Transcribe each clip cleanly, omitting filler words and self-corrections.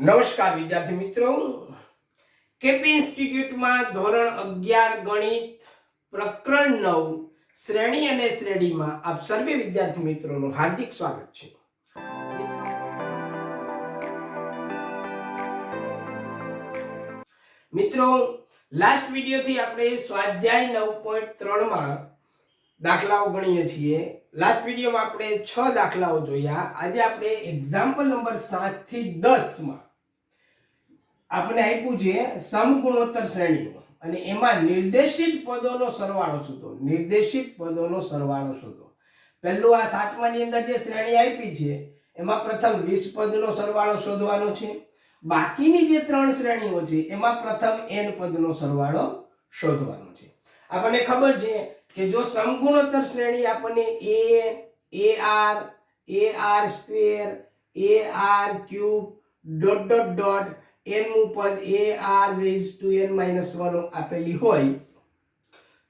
નમસ્કાર વિદ્યાર્થી મિત્રો, કેપી ઇન્સ્ટિટ્યૂટમાં ધોરણ 11 ગણિત પ્રકરણ 9 શ્રેણી અને શ્રેણીમાં આપ સર્વે વિદ્યાર્થી મિત્રોનું હાર્દિક સ્વાગત છે. મિત્રો, લાસ્ટ વિડિયોથી આપણે સ્વાધ્યાય 9.3 માં દાખલાઓ ગણીએ છીએ. લાસ્ટ વિડિયોમાં આપણે 6 દાખલાઓ જોયા. આજે આપણે એક્ઝામ્પલ નંબર 7 થી 10 માં આપણે આપ્યું છે સમગુણોત્તર શ્રેણીઓ અને એમાં નિર્દેશિત પદોનો સરવાળો શોધો. નિર્દેશિત પદોનો સરવાળો શોધો. પહેલું આ 7માની અંદર જે શ્રેણી આપી છે એમાં પ્રથમ 20 પદનો સરવાળો શોધવાનો છે. બાકીની જે 3 શ્રેણીઓ છે એમાં પ્રથમ n પદનો સરવાળો શોધવાનો છે. આપણને ખબર છે કે જો સમગુણોત્તર શ્રેણી આપણને ar square ar cube dot dot dot n મું પદ ar raise to n minus 1 આપેલી હોય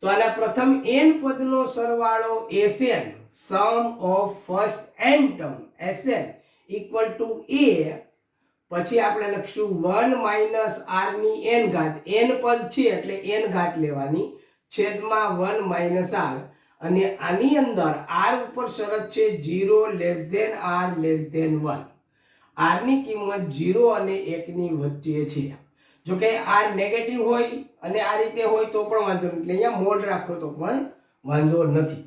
તો આના પ્રથમ n પદનો સરવાળો sn sum of first n term sn equal to a, પછી આપણે લખશું 1 માઈનસ r ની n ઘાત. n પદ છે એટલે n ઘાત લેવાની છેદમાં 1 માઈનસ r, અને આની અંદર r ઉપર શરત છે 0 less than r less than 1. r ની કિંમત 0 અને 1 ની વચ્ચે છે. જો કે r નેગેટિવ હોય અને આ રીતે હોય તો પણ વાંધો નથી, એટલે અહીંયા મોડ રાખો તો પણ વાંધો નથી.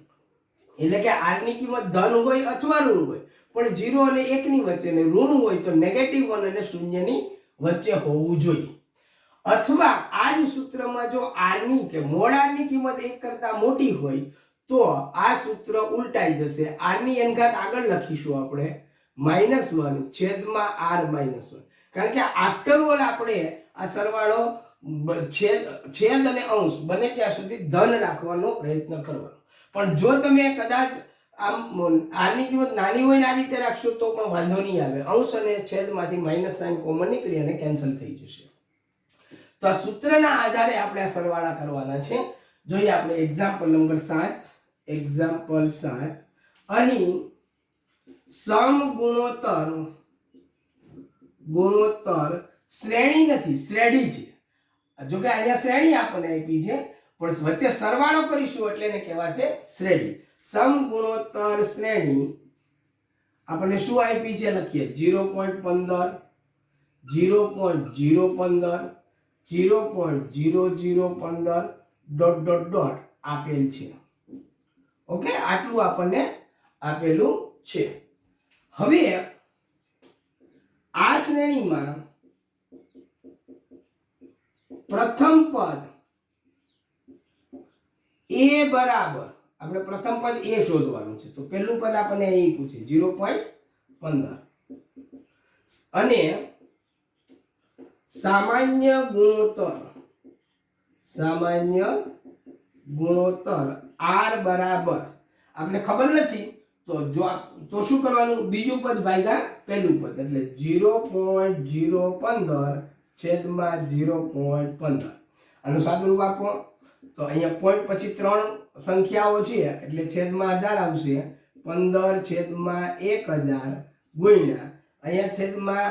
એટલે કે r ની કિંમત ધન હોય અથવા ઋણ હોય, પણ 0 અને 1 ની વચ્ચે, ને ઋણ હોય તો નેગેટિવ 1 અને 0 ની વચ્ચે હોવું જોઈએ. અથવા આ જ સૂત્રમાં જો r ની કે મોડ r ની કિંમત 1 કરતા મોટી હોય તો આ સૂત્ર ઉલટાઈ જશે. r ની n ઘાત આગળ લખીશું આપણે -1 છેદમાં r -1, કારણ કે આફ્ટર ઓલ આપણે આ સરવાળો છેદ અને અંશ બને ત્યાં સુધી ધન રાખવાનો પ્રયત્ન કરવાનો. પણ જો તમે કદાચ આમ r ની કિંમત નાની હોય ને આ રીતે રાખશો તો પણ વાંધો નહીં આવે. અંશ અને છેદમાંથી માઈનસ સાઇન કોમન નીકળી અને કેન્સલ થઈ જશે. તો આ સૂત્રના આધારે આપણે આ સરવાળા કરવાના છે. જોઈએ આપણે એક્ઝામ્પલ નંબર 7. એક્ઝામ્પલ 7 અહીં સમગુણોત્તર શ્રેણી નથી, શ્રેણી છે. જો કે અહીંયા શ્રેણી આપણને આપી છે પણ વચ્ચે સરવાળો કરીશું એટલે એને કહેવાશે શ્રેણી. સમગુણોત્તર શ્રેણી આપણને શું આપી છે લખીએ 0.15 0.015 0.0015 ડોટ ડોટ ડોટ આપેલ છે. ઓકે, આટલું આપણને આપેલું છે. હવે આ શ્રેણીમાં પ્રથમ પદ a બરાબર, આપણે પ્રથમ પદ a શોધવાનું છે. તો પહેલું પદ આપણને અહીં પૂછે 0.15 અને સામાન્ય ગુણોત્તર r બરાબર આપણે ખબર નથી તો શું કરવાનું, બીજું પદ ભાગ્યા પહેલું પદ, એટલે 0.015 છેદમાં 0.15. આનું સાદુરૂપ આપો તો અહીંયા પોઈન્ટ પછી 3 સંખ્યાઓ છે એટલે છેદમાં 1000 આવશે. 15 છેદમાં 1000 ગુણ્યા અહીંયા છેદમાં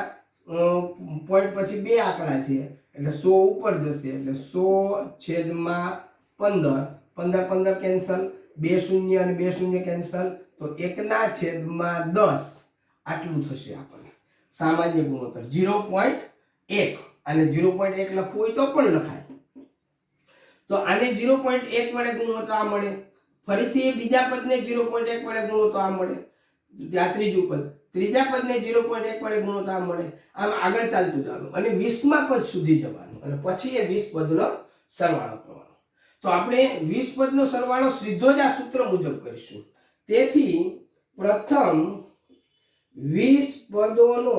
પોઈન્ટ પછી 2 આંકડા છે એટલે 100 ઉપર જશે એટલે 100 છેદમાં 15. 15 15 કેન્સલ, 2 શૂન્ય અને 2 શૂન્ય કેન્સલ, તો 1/10 આટલું થશે આપણને સામાન્ય ગુણોત્તર 0.1. અને 0.1 લખવું હોય તો પણ લખાય. તો આને 0.1 વડે ગુણો તો આ મળે. ફરીથી બીજા પદને 0.1 વડે ગુણો તો આ મળે. ત્યાં ત્રીજું પદ, ત્રીજા પદને 0.1 વડે ગુણો તો આ મળે. આમ આગળ ચાલતું જવાનું અને 20મા પદ સુધી જવાનું અને પછી એ 20 પદનો સરવાળો કરવાનો. તો આપણે 20 પદનો સરવાળો સીધો જ આ સૂત્ર મુજબ કરીશું. તેથી પ્રથમ 20 પદોનો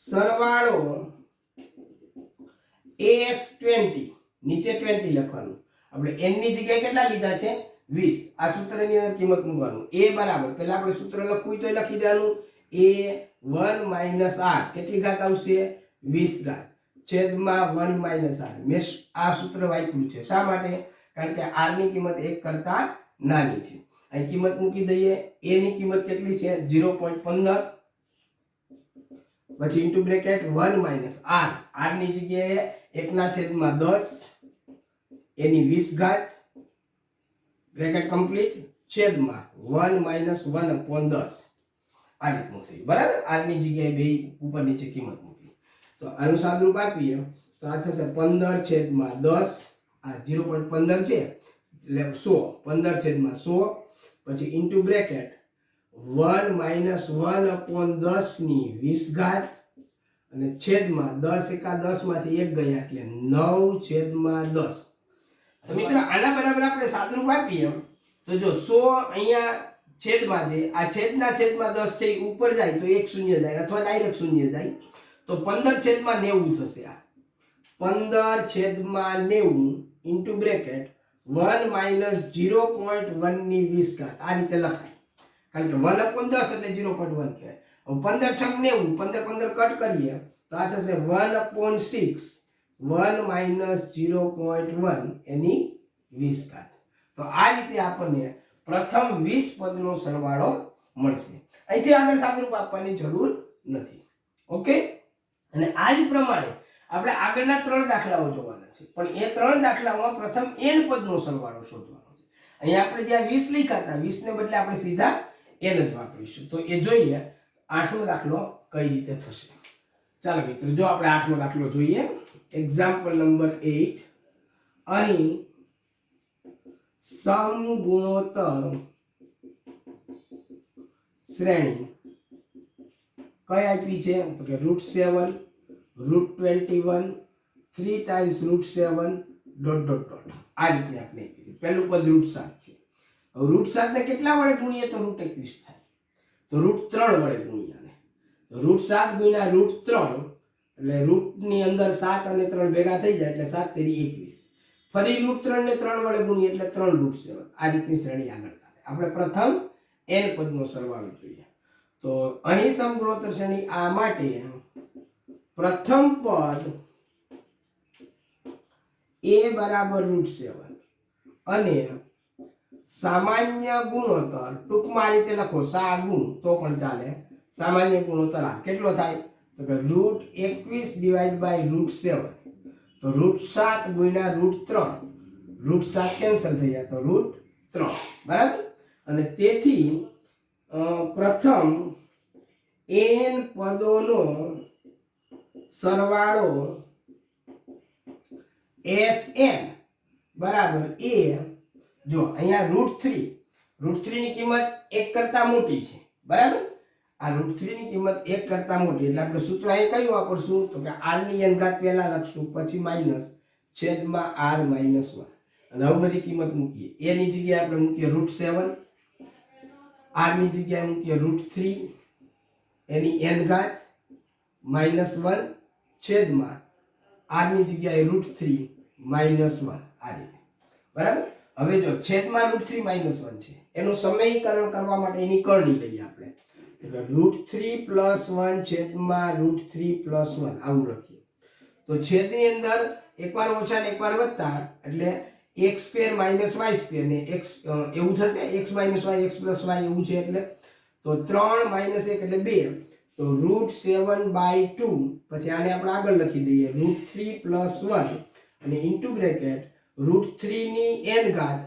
સરવાળો s20, નીચે 20 લખવાનું. આપણે n ની જગ્યાએ કેટલા લીધા છે 20. આ સૂત્રની અંદર કિંમત મૂકવાનું. a બરાબર પહેલા આપણે સૂત્ર લખવું તો લખી દેવાનું a1 માઈનસ r, કેટલી ઘાત આવશે 20 ઘાત છેદમાં 1 માઈનસ r. મેં આ સૂત્ર વાપર્યું છે. શા માટે? કારણ કે r ની કિંમત 1 કરતા નાની છે. અહીં કિંમત મૂકી દઈએ. a ની કિંમત કેટલી છે 0.15 પછી into bracket 1 minus R, R ની જગ્યાએ 1/10 એની 20 ઘાત બ્રેકેટ કમ્પ્લીટ છેદમાં 1 માઇનસ 1/10 આ રીતનું થયું બરાબર. આર ની જગ્યાએ બે ઉપર નીચે કિંમત મૂકી તો આનું સાદુરૂપ આપીએ તો આ થશે 15/10 આ 0.15 છે એટલે 100 15/100 પછી ઇન્ટુ બ્રેકેટ 1 માઇનસ 1/10 ની 20 ઘાત અને છેદમાં 10 એકા 10 માંથી 1 ગયા એટલે 9/10. તો મિત્રો આના બરાબર આપણે સાદુરૂપ આપીએ તો જો 100 અહીંયા છેદમાં છે, આ છેદના છેદમાં 10 છે એ ઉપર જાય તો 1 શૂન્ય જાય અથવા ડાયરેક્ટ શૂન્ય જાય તો 15/90 થશે. આ 15/90 ઇન્ટુ બ્રેકેટ 1 માઇનસ 0.1 ની 20 ઘાત આ રીતે લખાય કારણ કે 1/10 એટલે 0.1 કહેવાય. હવે 15/6 90 15 કટ કરીએ તો આ થશે 1/6 1 માઇનસ 0.1 એની 20 ઘાત. તો આ રીતે આપણને પ્રથમ 20 પદનો સરવાળો મળશે. અહીંથી આગળ સાદુરૂપ આપવાની જરૂર નથી. ઓકે, અને આ જ પ્રમાણે આપણે આગળના 3 દાખલાઓ જોવાના છે પણ એ 3 દાખલાઓમાં પ્રથમ n પદનો સરવાળો શોધવાનો છે. અહીંયા આપણે જ્યાં 20 લખ્યા હતા 20 ને બદલે આપણે સીધા n જ વાપરીશું. તો એ જોઈએ 8મો દાખલો કઈ રીતે થશે. ચાલો મિત્રો જો આપણે 8મો દાખલો જોઈએ. Example number 8. અહીં સમગુણોત્તર શ્રેણી કઈ આપી છે તો કે √7 √21 3 ટાઈમ્સ √7 ડોટ ડોટ ડોટ આ રીતે આપણે આપી છે. પહેલું પદ √7 છે. હવે √7 ને કેટલા વડે ગુણીએ તો √21 થાય તો √3 વડે ગુણીએ ને √7 ગુણ્યા √3 એટલે રૂટ ની અંદર 7 અને 3 ભેગા થઈ જાય એટલે 7 તેરી 21. ફરી √3 ને 3 વડે ગુણીએ એટલે 3 √7 આ રીતની શ્રેણી આગળ ચાલે. આપણે પ્રથમ n પદનો સરવાળો જોઈએ તો અહીં સમગુણોત્તર શ્રેણી આ માટે પ્રથમ પદ a બરાબર √7 અને સામાન્ય ગુણોત્તર ટૂંકમાં આ રીતે લખો સા ગુણ તો પણ ચાલે. સામાન્ય ગુણોત્તર આ કેટલો થાય તો કે √21 ડિવાઇડ બાય √7 તો √7 ગુણ્યા √3 √7 કેન્સલ થઈ જાય તો √3 બરાબર. અને તેથી પ્રથમ n પદોનો સરવાળો Sn બરાબર a જો અહીંયા √3 ની કિંમત 1 કરતા મોટી છે બરાબર. આ √3 ની કિંમત 1 કરતા મોટી એટલે આપણે સૂત્ર અહીં કયું વાપરશું તો કે r ની n ઘાત પહેલા લખશું પછી માઈનસ છેદમાં r - 1 અને હવે બધી કિંમત મૂકીએ. a ની જગ્યાએ આપણે મૂકીએ √7 r ની જગ્યાએ મૂકીએ √3 એની n ઘાત -1 છેદમાં r ની જગ્યાએ √3 - 1 આ રીતે બરાબર. હવે જો છેદમાં √3 - 1 છે એનું સમીકરણ કરવા માટે એની કરણી લઈએ આપણે √3 + 1 છેદમાં √3 + 1 આવું લખીએ તો છેદની અંદર એકવાર ઓછા ને એકવાર વધતા એટલે x² - y² ને x એવું થશે x - y x + y એવું છે એટલે તો 3 - 1 એટલે 2 તો √7/2 પછી આને આપણે આગળ લખી દઈએ √3 + 1 અને ઇન્ટુ બ્રેકેટ √3 ની n ઘાત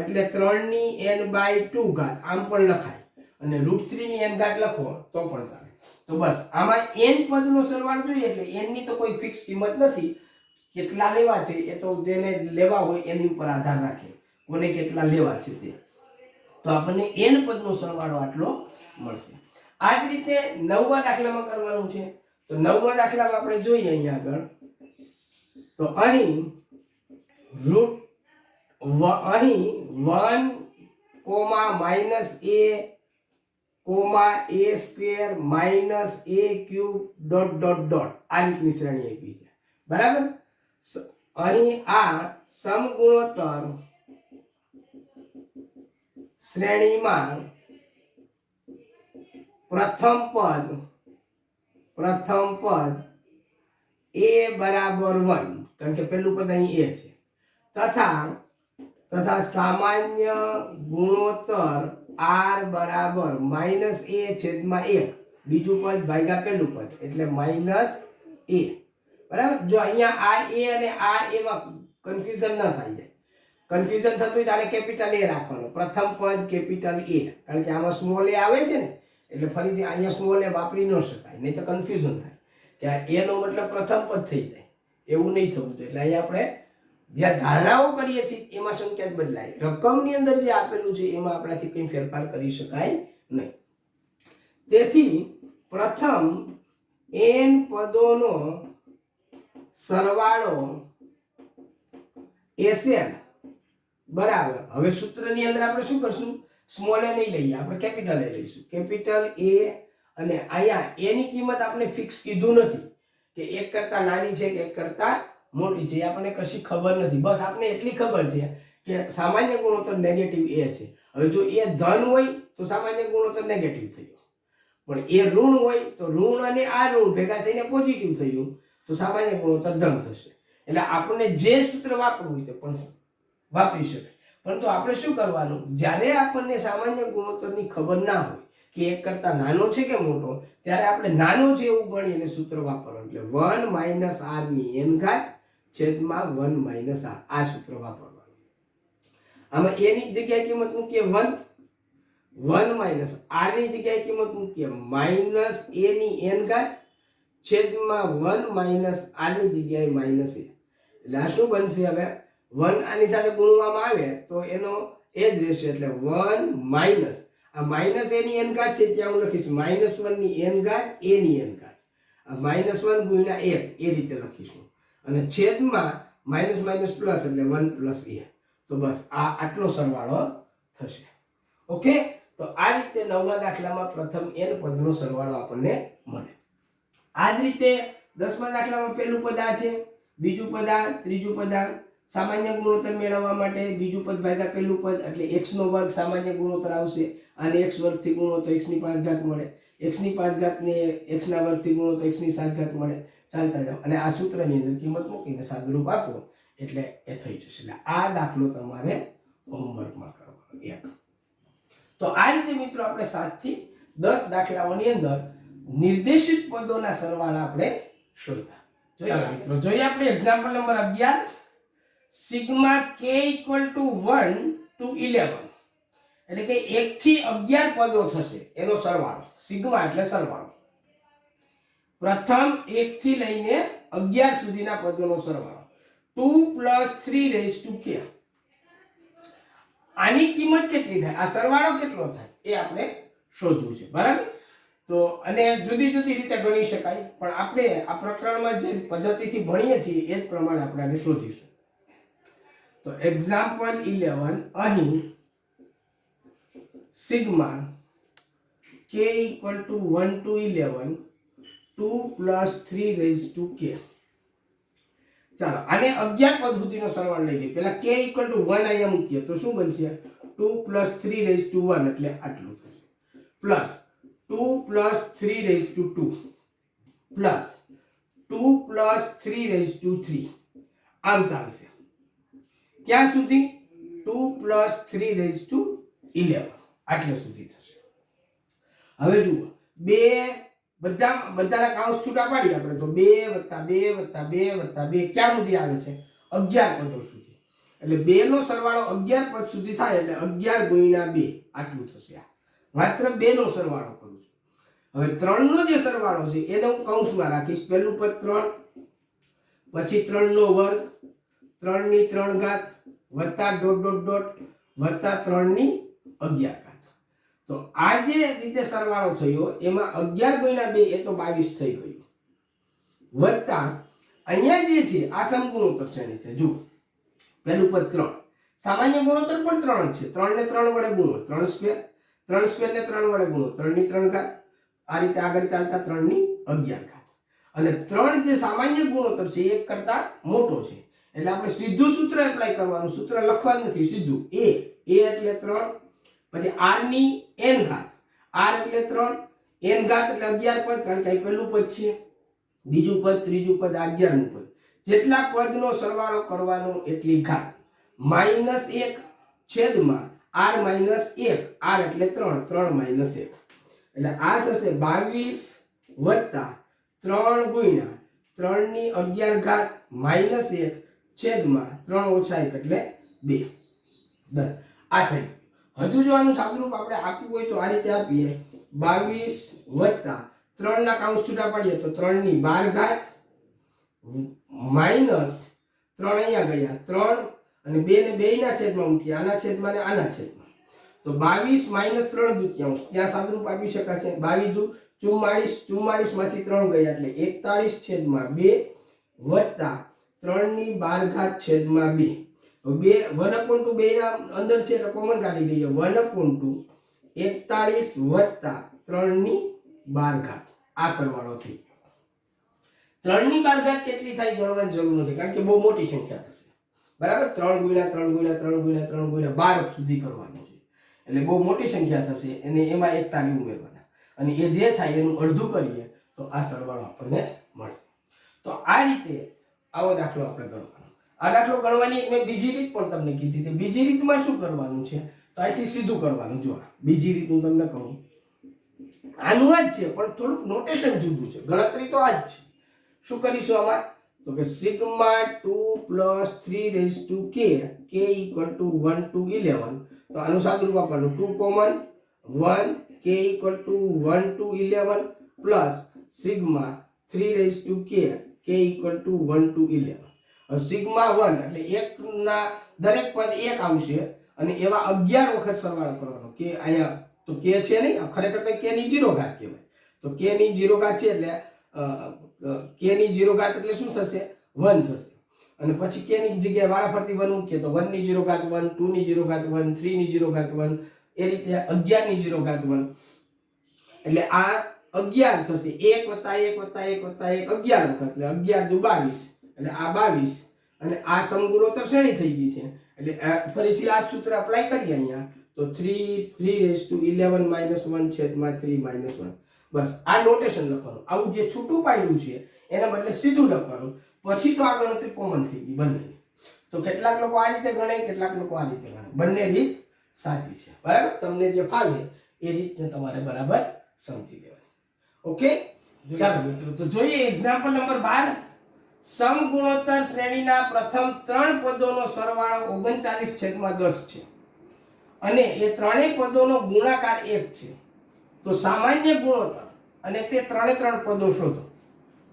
એટલે 3 ની n/2 ઘાત આમ પણ લખાય અને √3 ની n ઘાત લખો તો પણ ચાલે. તો બસ આમાં n પદનો સરવાળો જોઈએ એટલે n ની તો કોઈ ફિક્સ કિંમત નથી. કેટલા લેવા છે એ તો જેને લેવા હોય એની ઉપર આધાર રાખે કોને કેટલા લેવા છે તે. તો આપણને n પદનો સરવાળો આટલો મળશે. આ જ રીતે 9મા દાખલામાં કરવાનું છે. તો 9મા દાખલામાં આપણે જોઈએ અહીંયા આગળ તો અહીં 1 -a, a² dot dot dot આ રીતની શ્રેણી આપી છે બરાબર. અહીં આ સમગુણોત્તર શ્રેણીમાં પ્રથમ પદ a બરાબર 1 કારણ કે પહેલું પદ અહીં a છે તથા સામાન્ય ગુણોત્તર r બરાબર -a/1 બીજું પદ ભાગ્યા પહેલું પદ એટલે માઇનસ એ, બરાબર. જો અહીંયા આ એ અને આ એમાં કન્ફ્યુઝન ન થાય જાય, કન્ફ્યુઝન થતું હોય તો આને કેપિટલ એ રાખવાનો, પ્રથમ પદ કેપિટલ એ, કારણ કે આમાં સ્મોલ એ આવે છે ને, એટલે ફરીથી અહીંયા સ્મોલ એ વાપરી ન શકાય, નહીં તો કન્ફ્યુઝન થાય કે આ એનો મતલબ પ્રથમ પદ થઈ જાય, એવું નહીં થવું જોઈએ. એટલે અહીંયા આપણે જ્યાં ધારણાઓ કરીએ છીએ એમાં સંકેત બદલાય, રકમની અંદર જે આપેલું છે એમાં આપણાથી કંઈ ફેરફાર કરી શકાય નહીં. તેથી પ્રથમ n પદોનો સરવાળો Sn બરાબર, હવે સૂત્રની અંદર આપણે શું કરશું, સ્મોલ એ નહીં લઈએ, આપણે કેપિટલ એ લઈશું, કેપિટલ એ. અને અહીંયા એ ની કિંમત આપણે ફિક્સ કીધું નથી કે એક કરતા નાની છે કે એક કરતા મોટી છે, આપણને કશી ખબર નથી. બસ આપણે એટલી ખબર છે કે સામાન્ય ગુણોત્તર નેગેટિવ એ છે. હવે જો એ ધન હોય તો સામાન્ય ગુણોત્તર નેગેટિવ થયો, પણ એ ઋણ હોય તો ઋણ અને આ ઋણ ભેગા થઈને પોઝિટિવ થયું તો સામાન્ય ગુણોત્તર ધન થશે. એટલે આપણને જે સૂત્ર વાપરવું હોય તે પણ વાપરી શકાય, પરંતુ આપણે શું કરવાનું, જ્યારે આપણને સામાન્ય ગુણોત્તરની ખબર ના હોય કે એક કરતા નાનો છે કે મોટો, ત્યારે આપણે નાનો છે એવું ગણી અને સૂત્ર વાપરવાનું, એટલે 1 માઇનસ r ની n ઘાત છેદમાં 1 માઇનસ r, આ સૂત્ર વાપરવાનું. આમાં a ની જગ્યાએ કિંમત મૂકીએ 1 માઇનસ r ની જગ્યાએ કિંમત મૂકીએ માઇનસ a ની n ઘાત છેદમાં 1 માઇનસ r ની જગ્યાએ માઇનસ a. એટલે આ શું બનશે, હવે 1 આની સાથે ગુણવામાં આવે તો એનો એ જ રહેશે, એટલે 1 માઇનસ આ માઇનસ a ની n ઘાત છે ત્યાં હું લખીશ માઇનસ 1 ની n ઘાત a ની n ઘાત, આ માઇનસ 1 ગુણ્યા 1 એ રીતે લખીશું, અને છેદમાં માઇનસ માઇનસ પ્લસ એટલે 1 પ્લસ a. તો બસ આ આટલો સરવાળો થશે. ઓકે, તો આ રીતે 9મા દાખલામાં પ્રથમ n પદનો સરવાળો આપણને મળે. આ જ રીતે 10મા દાખલામાં પહેલું પદ આ છે, બીજું પદ આ, ત્રીજું પદ આ. સામાન્ય ગુણોત્તર મેળવવા માટે બીજું પદ ભાગ્યા પહેલું પદ એટલે x નો વર્ગ સામાન્ય ગુણોત્તર આવશે, અને x વર્ગ થી ગુણો તો x ની 5 ઘાત મળે, x ની 5 ઘાત ને x ના વર્ગ થી ગુણો તો x ની 7 ઘાત મળે. ચાલતા જાઓ અને આ સૂત્રની અંદર કિંમત મૂકીને સાદુરૂપ આપો એટલે એ થઈ જશે. એટલે આ દાખલો તમારે હોમવર્કમાં કરવાનો એક. તો આ રીતે મિત્રો આપણે 7 થી 10 દાખલાઓની અંદર નિર્દેશિત પદોના સરવાળા આપણે શોધ્યા. ચાલો મિત્રો જોઈએ આપણે example number 11, sigma k = 1 to 11, એટલે કે 1 થી 11 પદો થશે એનો સરવાળો. સિગ્મા એટલે સરવાળો, પ્રથમ 1 થી લઈને 11 સુધીના પદોનો સરવાળો 2 + 3 k. આની કિંમત કેટલી થાય, આ સરવાળો કેટલો થાય એ આપણે શોધવું છે, બરાબર. તો અને જુદી જુદી રીતે ગણી શકાય, પણ આપણે આ પ્રકરણમાં જે પદ્ધતિથી ભણીએ છીએ એ જ પ્રમાણે આપણે આને શોધીશું. તો એક્ઝામ્પલ 11, અહીં સિગ્મા k = 1 to 11 2 + 3 k. ચાલો આને 11 પદ સુધીનો સરવાળો લઈ લઈએ. પહેલા k = 1 અહીંયા મૂકીએ તો શું બનશે, 2 + 3 એટલે આટલું થશે, પ્લસ 2 + 3 પ્લસ 2 + 3 આમ ચાલશે. ક્યાં સુધી, 2 + 3 11 આટલે સુધી થશે. હવે જુઓ, બે બધાના કાઉન્સ છૂટા પાડી આપણે તો 2 + 2 + 2 + 2 ક્યાં સુધી આવે છે, 11 પદો સુધી. એટલે 2 નો સરવાળો 11 પદ સુધી થાય એટલે 11 × 2 આટલું થશે. આ માત્ર 2 નો સરવાળો કરું છું. હવે 3 નો જે સરવાળો છે એને હું કૌંસમાં રાખીશ. પહેલું પદ 3, પછી 3 નો વર્ગ, 3 ની 3 ઘાત વત્તા ... વત્તા 3 ની 11 ઘાત. તો આ જે રીતે સરવાળો થયો એમાં 11 × 2 એ તો 22 થઈ ગયું, વત્તા અહીંયા જે છે આ સમગુણોત્તર શ્રેણી છે. જુઓ, પહેલું પદ 3, સામાન્ય ગુણોત્તર પણ 3 જ છે, 3 ને 3 વડે ગુણો 3 સ્ક્વેર, 3 સ્ક્વેર ને 3 વડે ગુણો 3 ની 3 ઘાત, આ રીતે આગળ ચાલતા 3 ની 11 ઘાત. અને 3 જે સામાન્ય ગુણોત્તર છે એક કરતા મોટો છે, એટલે આપણે સીધું સૂત્ર એપ્લાય કરવાનું, સૂત્ર લખવાનું નથી, સીધું a એટલે 3, પછી r ની n ઘાત, r એટલે 3, n ઘાત એટલે 11 પદ, કારણ કે આ પહેલું પદ છે, બીજું પદ, ત્રીજું પદ, 11મું પદ, જેટલા પદનો સરવાળો કરવાનો એટલી ઘાત, -1 છેદમાં r - 1, r એટલે 3, 3 - 1. એટલે આ થશે 22 વત્તા 3 ગુણ્યા 3 ની 11 ઘાત માઇનસ 1 છેદમાં 3 ઓછા 1 એટલે 2 10 આ થઈ ગયું। હજુ જો આનું સાદુરૂપ આપણે આપવું હોય તો આ રીતે આપીએ 22 વત્તા 3 ના કાઉન્સ છૂટા પાડીએ તો 3 ની 12 ઘાત માઇનસ 3 અહીંયા ગયા 3 અને 2 ને 2 ના છેદમાં મૂકીએ આના છેદમાં ને આના છેદમાં તો 22 માઇનસ 3 દૂત્યાંશ ત્યાં સાદુરૂપ આપી શકાશે 22 દુ 44 44 માંથી 3 ગયા એટલે 41 છેદમાં 2 વત્તા 3 ની 12 ઘાત છેદમાં 2 2 1/2 ના અંદર છે તો કોમન કાઢી લઈએ 1/2 41 વત્તા 3 ની 12 ઘાત આ સરવાળો થઈ ગયો। 3 ની 12 ઘાત કેટલી થાય ગણવાની જરૂર નથી કારણ કે બહુ મોટી સંખ્યા થશે બરાબર 3 ગુણ્યા 3 ગુણ્યા 3 ગુણ્યા 3 ગુણ્યા 12 સુધી કરવાનું છે એટલે બહુ મોટી સંખ્યા થશે અને એમાં 41 ઉમેરવાના અને એ જે થાય એનું અડધું કરીએ તો આ સરવાળો આપણને મળશે। તો આ રીતે આવો દાખલો આપણે ગણવાનો। આ દાખલો ગણવાની મેં બીજી રીત પણ તમને કીધી હતી। બીજી રીતમાં શું કરવાનું છે તો અહીંથી સીધું કરવાનું। જો બીજી રીત હું તમને કહું આનું આ જ છે પણ થોડુંક નોટેશન જુદું છે ગણતરી તો આ જ છે। શું કરીશું આમાં તો કે સિગ્મા 2 + 3 k k = 1 to 11 તો આનું સાદુરૂપ આપવાનું 2 common 1 k = 1 to 11 plus sigma 3 k k = 1 to 11 હવે સિગ્મા 1 એટલે એક ના દરેક પદ એક આવશે અને એવા 11 વખત સરવાળો કરવાનો કે અહીંયા તો k છે નહીં ખરેખર તો k ની 0 ઘાત કહેવાય તો k ની 0 ઘાત છે એટલે k ની 0 ઘાત એટલે શું થશે 1 થશે અને પછી k ની જગ્યાએ વારાફરતી 1 મૂકીએ તો 1 ની 0 ઘાત 1 2 ની 0 ઘાત 1 3 ની 0 ઘાત 1 એ રીતે 11 ની 0 ઘાત 1 એટલે આ 11 થશે 1 + 1 + 1 + 1 11 વખત એટલે 11 દુ 22 એટલે આ 22 અને આ સમગુણોત્તર શ્રેણી થઈ ગઈ છે એટલે ફરીથી આ સૂત્ર એપ્લાય કરીએ અહીંયા તો 3 × 11 - 1 છેદમાં 3 - 1 બસ આ નોટેશન લખવાનું। આવું જે છૂટું પાડ્યું છે એના બદલે સીધું લખવાનું પછી તો આ ગણતરી કોમન થઈ ગઈ બંનેની। તો કેટલાક લોકો આ રીતે ગણે કેટલાક લોકો આ રીતે ગણે બંને રીત સાચી છે બરાબર તમને જે ફાવે એ રીતને તમારે બરાબર સમજી લેવાની। ઓકે ચાલો મિત્રો તો જોઈએ એક્ઝામ્પલ નંબર 12 સમગુણોત્તર શ્રેણીના પ્રથમ 3 પદોનો સરવાળો 39/10 છે અને એ ત્રણેય પદોનો ગુણાકાર 1 છે તો સામાન્ય ગુણોત્તર અને તે ત્રણે ત્રણ પદો શોધો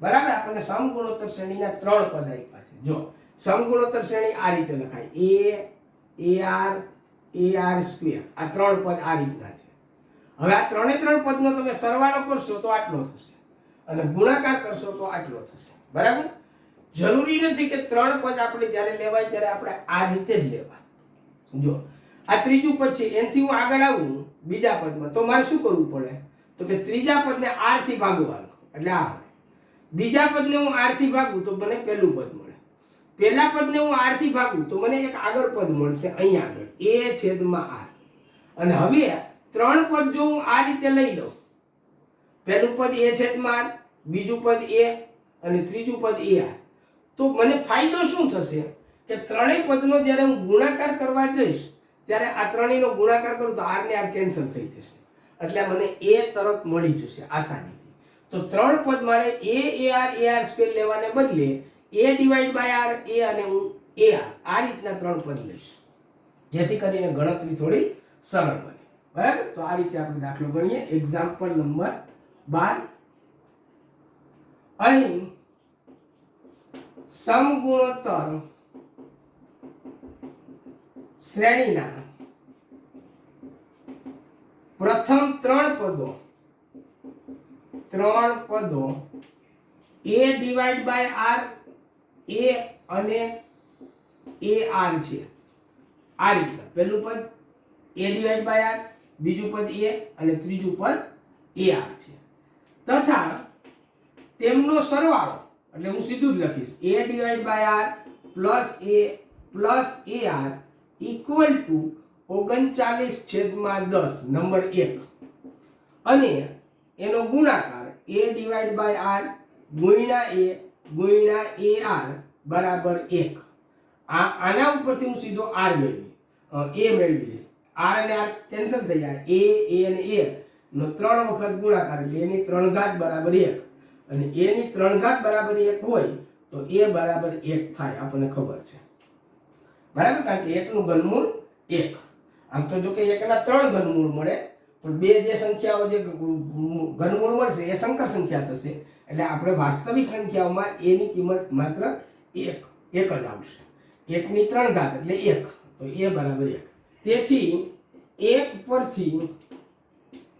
બરાબર। આપણને સમગુણોત્તર શ્રેણીના 3 પદ આપ્યા છે। જો સમગુણોત્તર શ્રેણી આ રીતે લખાય a ar સ્ક્વેર આ 3 પદ આ રીતના છે। હવે આ ત્રણે ત્રણ પદનો તમે સરવાળો કરશો તો આટલો થશે અને ગુણાકાર કરશો તો આટલો થશે બરાબર। જરૂરી નથી કે 3 પદ આપણે જ્યારે લેવાય ત્યારે આપણે આ રીતે જ લેવા। જો આ ત્રીજું પદ છે એનથી હું આગળ આવું બીજા પદમાં તો મારે શું કરવું પડે તો કે ત્રીજા પદને r થી ભાગવાનું એટલે આ મળે બીજા પદને હું r થી ભાગું તો મને પહેલું પદ મળે પહેલા પદને હું r થી ભાગું તો મને એક આગળ પદ મળશે અહીંયા આગળ a/r અને હવે 3 પદ જો હું આ રીતે લઈ લઉં પહેલું પદ a/r બીજું પદ a અને ત્રીજું પદ ar તો મને ફાયદો શું થશે કે ત્રણેય પદનો જ્યારે હું ગુણાકાર કરવા જઈશ ત્યારે આ ત્રણેયનો ગુણાકાર કરું તો r ને r કેન્સલ થઈ જશે એટલે મને a તરત મળી જશે આસાનીથી। તો 3 પદ મારે ar સ્ક્વેર લેવાને બદલે a/r a અને હું ar આ રીતના 3 પદ લઈશ જેથી કરીને ગણતરી થોડી સરળ બને બરાબર। તો આ રીતે આપણે દાખલો ગણીએ એક્ઝામ્પલ નંબર 12 અહીં સમગુણોત્તર શ્રેણીના પ્રથમ 3 પદો a/r a અને ar છે આ રીતના પહેલું પદ a/r બીજું પદ a અને ત્રીજું પદ ar છે તથા તેમનો સરવાળો એટલે હું સીધું જ લખીશ a/r + a + ar = 39/10 નંબર 1 અને એનો ગુણાકાર a/r × a × ar = 1 આના ઉપરથી હું સીધો r મેળવી લઈશ r અને r કેન્સલ થઈ જાય a અને a નો 3 વખત ગુણાકાર એટલે એની 3 ઘાત બરાબર 1 અને એની 3 ઘાત બરાબર 1 હોય તો એ બરાબર 1 થાય આપણને ખબર છે બરાબર કારણ કે 1 નું ઘનમૂળ 1 આમ તો જો કે 1 ના 3 ઘનમૂળ મળે પણ બે જે સંખ્યાઓ જે ઘનમૂળ મળશે એ સંકર સંખ્યા થશે એટલે આપણે વાસ્તવિક સંખ્યાઓમાં a ની કિંમત માત્ર 1 જ આવશે 1 ની 3 ઘાત એટલે 1 તો a બરાબર 1 તેથી 1 પરથી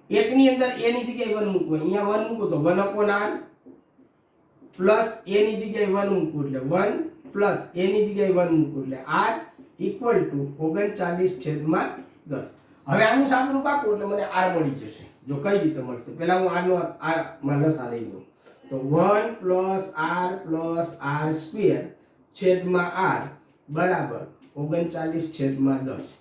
1 ની અંદર a ની જગ્યાએ 1 મૂકવું અહીંયા 1 મૂકો તો 1/r પ્લસ a ની જગ્યાએ 1 મૂકવું એટલે 1 પ્લસ a ની જગ્યાએ 1 મૂકવું એટલે r ઇક્વલ ટુ 39/10 હવે આનું સાદુરૂપ આપો એટલે મને r મળી જશે જો કઈ રીતે મળશે પહેલા હું r નો r માં લસા લઈ લઉં તો 1 પ્લસ r સ્ક્વેર છેદમાં r બરાબર 39/10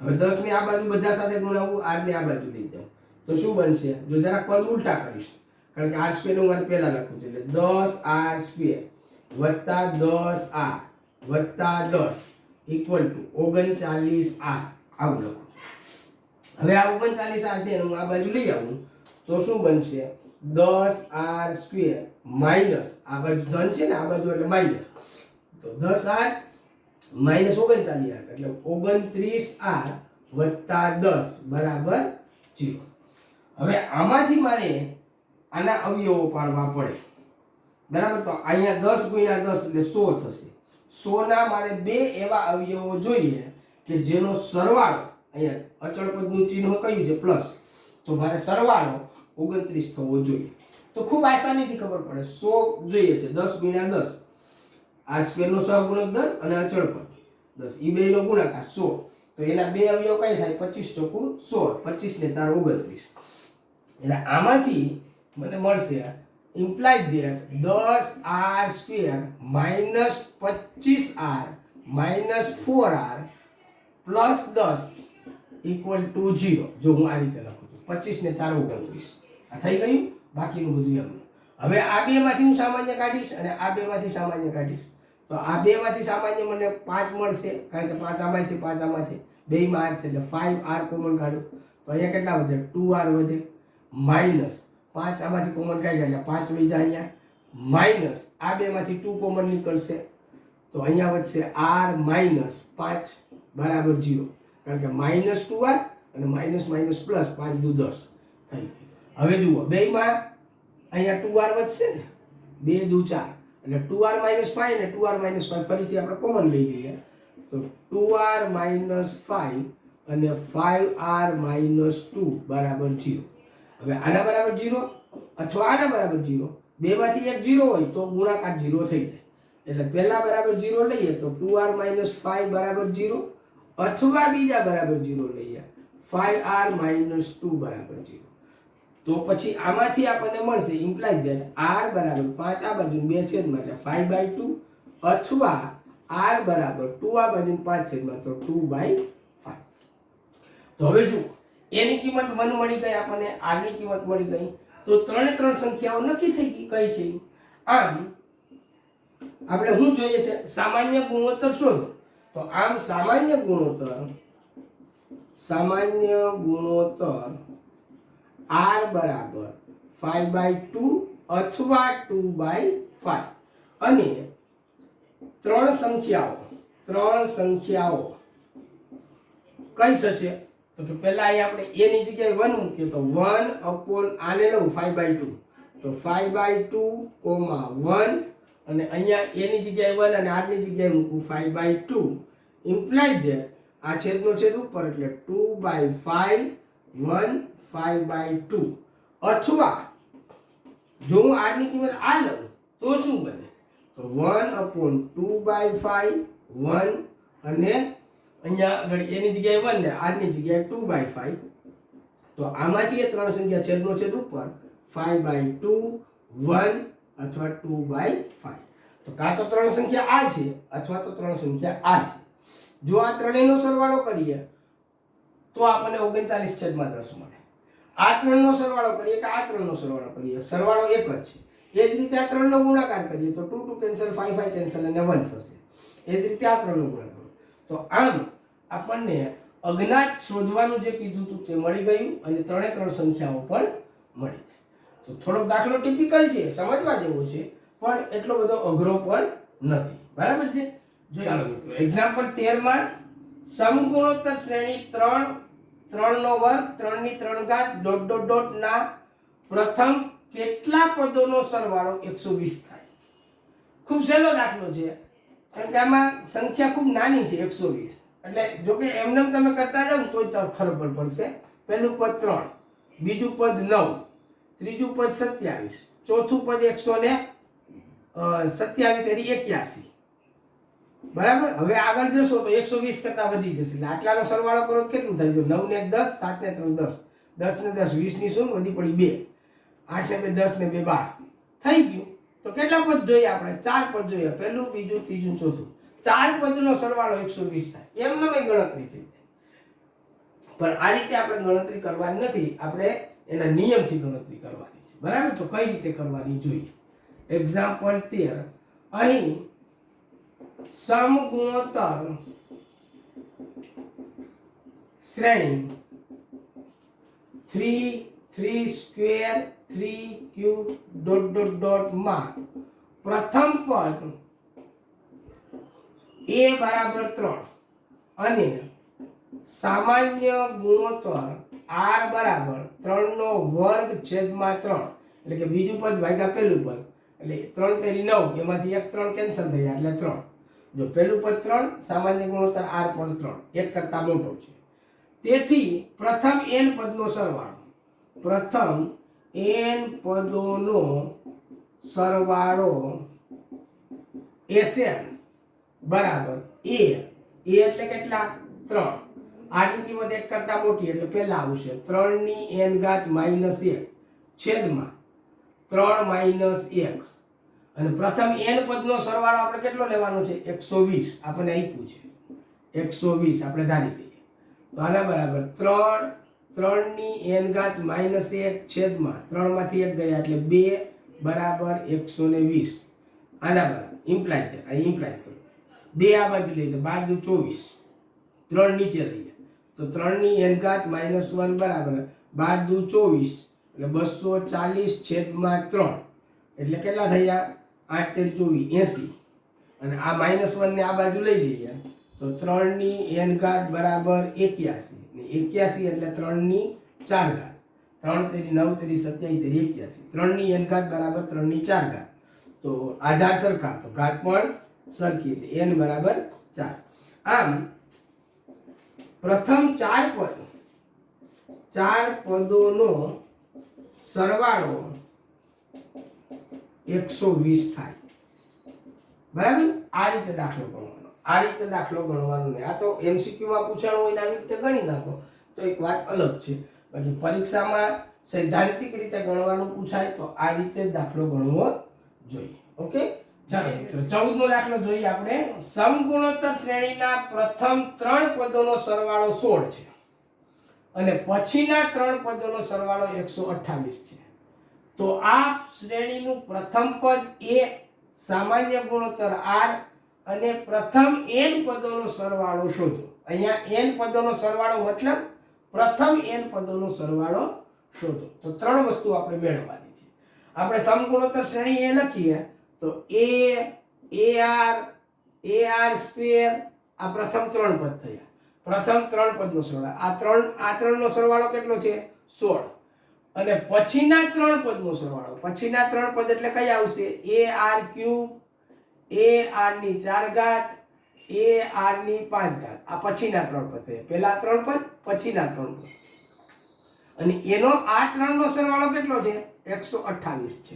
હવે 10 ને આ બાજુ બધા સાથે ગુણાવું r ને આ બાજુ લઈ જાઉં તો શું બનશે જો જરા પદ ઉલટા કરીશ કારણ કે r સ્ક્વેર નું મારે પહેલા લખવું છે એટલે 10r સ્ક્વેર વત્તા 10r વત્તા 10 ઇક્વલ ટુ 39r આવું લખું છું હવે આ 39r છે હું આ બાજુ લઈ આવું તો શું બનશે 10r સ્ક્વેર માઈનસ આ બાજુ ધન છે ને આ બાજુ એટલે માઈનસ તો 10r માઈનસ 39r એટલે 29r વત્તા 10 બરાબર 0 હવે આમાંથી મારે આના અવયવો પાડવા પડે બરાબર તો અહીંયા 10 ગુણ્યા 10 એટલે 100 થશે 100 ના મારે બે એવા અવયવો જોઈએ કે જેનો સરવાળો અહીંયા અચળ પદનું ચિહ્ન કયું છે પ્લસ તો મારે સરવાળો 29 થવો જોઈએ તો ખૂબ આસાનીથી ખબર પડે 100 જોઈએ છે 10 ગુણ્યા 10 આ સ્ક્વેર નો સહગુણક 10 અને અચળ પદ 10 ઈ બેનો ગુણાકાર 100 તો એના બે અવયવ કઈ થાય 25 ચોકુ 100 25 ને 4 29 એટલે આમાંથી મને મળશે implied that 10r square minus 25r minus 4r plus 10 equal to 0 જો હું આ રીતે લખું છું 25 ને 4 29 આ થઈ ગયું બાકીનું બધું એમ હવે આ બે માંથી હું સામાન્ય કાઢીશ અને આ બે માંથી સામાન્ય કાઢીશ તો આ બે માંથી સામાન્ય મને 5 મળશે કારણ કે 5 આમાં છે 5 આમાં છે બે માં r છે એટલે 5r કોમન કાઢો તો અહીંયા કેટલા વધે 2r વધે માઈનસ 5 આમાંથી કોમન કાઢ્યા એટલે 5 વધ્યા અહીંયા માઈનસ આ બે માંથી 2 કોમન નીકળશે તો અહીંયા વધશે r માઈનસ 5 બરાબર 0 કારણ કે માઈનસ 2r અને માઈનસ માઈનસ પ્લસ 5 દુ 10 થઈ ગયું હવે જુઓ બેમાં અહીંયા 2r વધશે ને 2 દુ 4 એટલે 2r માઈનસ 5 અને 2r માઈનસ 5 ફરીથી આપણે કોમન લઈ લઈએ તો 2r માઈનસ 5 અને 5r માઈનસ 2 બરાબર 0 હવે આના બરાબર 0 અથવા આના બરાબર 0 બેમાંથી એક 0 હોય તો ગુણાકાર 0 થઈ જાય એટલે પહેલા બરાબર 0 લઈએ તો 2r માઈનસ 5 બરાબર 0 અથવા બીજા બરાબર 0 લઈએ 5r માઈનસ 2 બરાબર 0 તો પછી આમાંથી આપણને મળશે ઇમ્પ્લાય ધેટ r બરાબર 5 આ બાજુ 2 છેદમાં એટલે 5/2 અથવા r બરાબર 2 આ બાજુ 5 છેદમાં તો 2/5 તો હવે જુઓ એની કિંમત 1 મળી ગઈ આપણને r ની કિંમત મળી ગઈ તો ત્રણે સંખ્યાઓ નક્કી થઈ ગઈ કઈ છે આમ આપણે શું જોઈએ છે સામાન્ય ગુણોત્તર શોધો તો આમ સામાન્ય ગુણોત્તર r બરાબર 5/2 અથવા 2/5 અને ત્રણ સંખ્યાઓ કઈ થશે તો કે પહેલા અહીં આપણે a ની જગ્યાએ 1 મૂકીએ તો 1 આને લઉં 5/2 તો 5/2, 1 અને અહીંયા a ની જગ્યાએ 1 અને r ની જગ્યાએ મૂકું 5/2 ઇમ્પ્લાય ધેટ આ છેદનો છેદ ઉપર એટલે 2/5 1 5/2 અથવા જો હું r ની કિંમત આ લઉં તો શું બને તો 1/2/5 1 અને અહીંયા આગળ a ની જગ્યાએ 1 ને r ની જગ્યાએ 2/5 તો આમાંથી એ ત્રણ સંખ્યા છેદનો છેદ ઉપર 5/2 1 અથવા 2/5 તો કાં તો ત્રણ સંખ્યા આ છે અથવા તો ત્રણ સંખ્યા આ છે જો આ ત્રણેયનો સરવાળો કરીએ તો આપણને 39/10 મળે આ ત્રણનો સરવાળો કરીએ કે આ ત્રણનો સરવાળો કરીએ સરવાળો એક જ છે એ જ રીતે આ ત્રણનો ગુણાકાર કરીએ તો 2 2 કેન્સલ 5 5 કેન્સલ અને 1 થશે એ જ રીતે આ ત્રણનો ગુણાકાર તો આમ આપણને અજ્ઞાત શોધવાનું જે કીધું હતું તે મળી ગયું અને ત્રણે ત્રણ સંખ્યાઓ પણ મળી. તો થોડોક દાખલો ટિપિકલ છે, સમજવા જેવો છે, પણ એટલો બધો અઘરો પણ નથી. બરાબર છે. ચાલો મિત્રો, એક્ઝામ્પલ 13 માં સમગુણોત્તર શ્રેણી 3 3 નો વર્ગ 3 ની 3 ઘાત ડોટ ડોટ ડોટ ના પ્રથમ કેટલા પદોનો સરવાળો 120 થાય. ખૂબ સહેલો દાખલો છે, કારણ કે આમાં સંખ્યા ખૂબ નાની છે 120. એટલે જો કે એમને તમે કરતા જાઓ તો જ ખબર પડશે. પહેલું પદ 3, બીજું પદ 9, ત્રીજું પદ 27, ચોથું પદ 127 તેરી 81. બરાબર. હવે આગળ જશો તો 120 કરતા વધી જશે. એટલે આટલાનો સરવાળો કરો તો કેટલું થાય? જો 9 ને 10, 7 ને 3 10, 10 ને 10 20 ની શૂન્ય વધી પડી 2, 8 ને 2 10 ને 2 12 થઈ ગયું. તો કેટલા પદ જોઈએ આપણે? 4 પદ જોઈએ. પહેલું, બીજું, ત્રીજું, ચોથું. 4 પદનો સરવાળો 120 થાય. એમને ગણતરી થઈ જાય. પણ આ રીતે આપણે ગણતરી કરવાની નથી, આપણે એના નિયમથી ગણતરી કરવાની છે. બરાબર. તો કઈ રીતે કરવાની જોઈએ? એક્ઝામ્પલ 13 અહીં સમગુણોત્તર શ્રેણી 3 3 square 3 cube dot dot dot માં પ્રથમ પદ a બરાબર 3 અને સામાન્ય ગુણોત્તર r બરાબર 3 નો વર્ગ છેદમાં 3, એટલે કે બીજું પદ ભાગ્યા પહેલું પદ, એટલે 3 તેરી 9, એમાંથી એક 3 કેન્સલ થઈ જાય એટલે 3. જો પહેલું પદ 3, સામાન્ય ગુણોત્તર r પણ 3, એક કરતા મોટો છે. તેથી પ્રથમ n પદનો સરવાળો, પ્રથમ n પદોનો સરવાળો Sn બરાબર a એટલે કેટલા? 3. r ની કિંમત એક કરતા મોટી એટલે પહેલા આવશે 3 ની n ઘાત -1 છેદમાં 3 - 1. અને પ્રથમ n પદનો સરવાળો આપણે કેટલો લેવાનો છે? 120 આપણને આપ્યું છે. 120 આપણે ધારી લઈએ. તો આના બરાબર 3 3 ની n ઘાત -1 છેદમાં 3 માંથી 1 ગયા એટલે 2 બરાબર 120. આના બરાબર ઇમ્પ્લાય થાય. આ ઇમ્પ્લાય કરો. 2 આ બાજુ લઈએ તો 12 દુ 24, 3 નીચે લઈએ તો 3 ની n ઘાત -1 બરાબર 12 દુ 24 એટલે 240 છેદમાં 3 એટલે કેટલા થયા? 8 તેરી 24 80. અને આ -1 ને આ બાજુ લઈ લઈએ તો 3 ની n ઘાત બરાબર 81 ને 81 એટલે 3 ની 4 ઘાત. 3 તેરી 9 તેરી 27 તેરી 81. 3 ની n ઘાત બરાબર 3 ની 4 ઘાત. તો આધાર સરખા તો ઘાત પણ સરખી એટલે n બરાબર 4. આમ પ્રથમ 4 પદોનો સરવાળો 120 થાય. બરાબર. આ રીતે દાખલો ગણવાનો. આ રીતે દાખલો ગણવાનો ને આ તો MCQ માં પૂછાણું હોય ને આવી રીતે ગણી નાખો તો એક વાત અલગ છે. બાકી પરીક્ષામાં સૈદ્ધાંતિક રીતે ગણવાનું પૂછાય તો આ રીતે દાખલો ગણવો જોઈએ. ઓકે. ચાલો મિત્રો 14મો દાખલો જોઈએ આપણે. સમગુણોત્તર શ્રેણીના પ્રથમ 3 પદોનો સરવાળો 16 છે અને પછીના 3 પદોનો સરવાળો 128 છે. તો આ શ્રેણીનું પ્રથમ પદ a, સામાન્ય ગુણોત્તર r અને પ્રથમ n પદોનો સરવાળો શોધો. અહીંયા n પદોનો સરવાળો મતલબ પ્રથમ n પદોનો સરવાળો શોધો. તો 3 વસ્તુ આપણે મેળવવાની છે. આપણે સમગુણોત્તર શ્રેણી એ લખીએ તો ar સ્ક્વેર આ પ્રથમ 3 પદ થયા. પ્રથમ 3 પદનો સરવાળો આ 3 નો સરવાળો કેટલો છે? 16. અને પછીના 3 પદનો સરવાળો, પછીના 3 પદ એટલે કઈ આવશે? ar ક્યુબ, ar ની 4 ઘાત, ar ની 5 ઘાત. આ પછીના 3 પદ થયા. પહેલા 3 પદ, પછીના 3 પદ. અને એનો આ 3 નો સરવાળો કેટલો છે? 128 છે.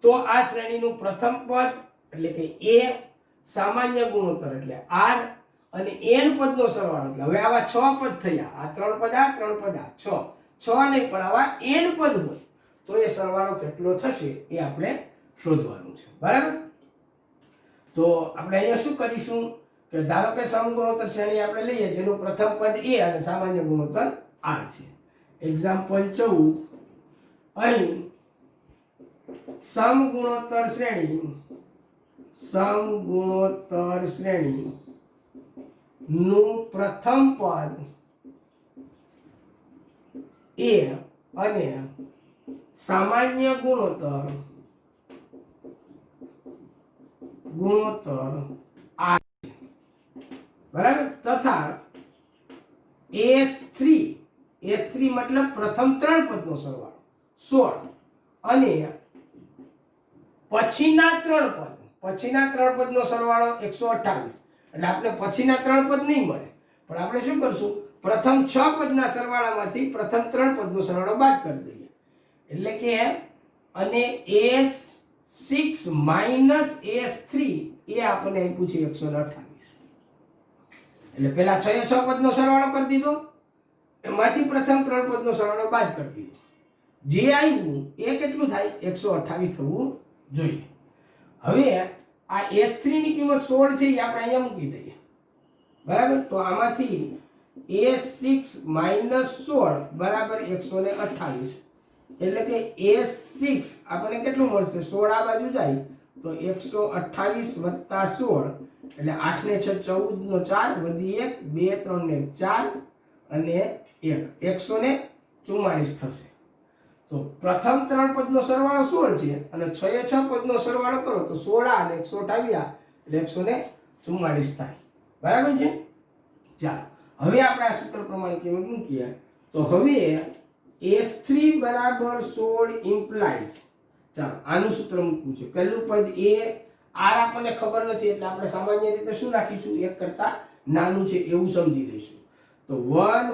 તો આ શ્રેણીનું પ્રથમ પદ એટલે કે a, સામાન્ય ગુણોત્તર એટલે r અને n પદનો સરવાળો એટલે હવે આવા 6 પદ થયા. આ 3 પદ, આ 3 પદ, આ 6 નહીં પણ આવા n પદ હોય તો એ સરવાળો કેટલો થશે એ આપણે શોધવાનું છે. બરાબર. તો આપણે અહીંયા શું કરીશું કે ધારો કે સમગુણોત્તર શ્રેણી આપણે લઈએ જેનું પ્રથમ પદ a અને સામાન્ય ગુણોત્તર r છે. એક્ઝામ્પલ 14 અહીં સમગુણોત્તર શ્રેણી નું પ્રથમ પદ એ અને સામાન્ય ગુણોત્તર r બરાબર તથા s3 મતલબ પ્રથમ ત્રણ પદનો સરવાળો 16 અને પછીના ત્રણ પદનો સરવાળો 128 એટલે આપણે પછીના ત્રણ પદ નહીં મળે પણ આપણે શું કરશું પ્રથમ 6 પદના સરવાળામાંથી પ્રથમ ત્રણ પદનો સરવાળો બાદ કરી દઈએ એટલે કે અને s6 s3 એ આપણને આપ્યું છે 128 એટલે પેલા 6 પદનો સરવાળો કરી દીધો એમાંથી પ્રથમ ત્રણ પદનો સરવાળો બાદ કરી દીધો જે આવ્યું એ કેટલું થાય 128 થવું જોઈએ હવે આ s3 ની કિંમત 16 છે એ આપણે અહીંયા મૂકી દઈએ બરાબર તો આમાંથી a6 16 બરાબર 128 એટલે કે a6 આપણને કેટલું મળશે 16 આ બાજુ જાય તો 128 વત્તા 16 એટલે 8 ને 6 14 નો 4 વધી 1 2 3 ને 4 અને 1 144 થશે તો પ્રથમ ત્રણ પદનો સરવાળો 16 છે અને 6 પદનો સરવાળો કરો તો 16 અને 128 એટલે 144 થાય બરાબર છે ચાલો હવે આપણે આ સૂત્ર પ્રમાણે કિંમત મૂકીએ તો હવે s3 બરાબર 16 ઇમ્પ્લાઇઝ ચાલો આનું સૂત્ર મૂકવું છે પહેલું પદ a r આપણને ખબર નથી એટલે આપણે સામાન્ય રીતે શું રાખીશું એક કરતા નાનું છે એવું સમજી લઈશું તો 1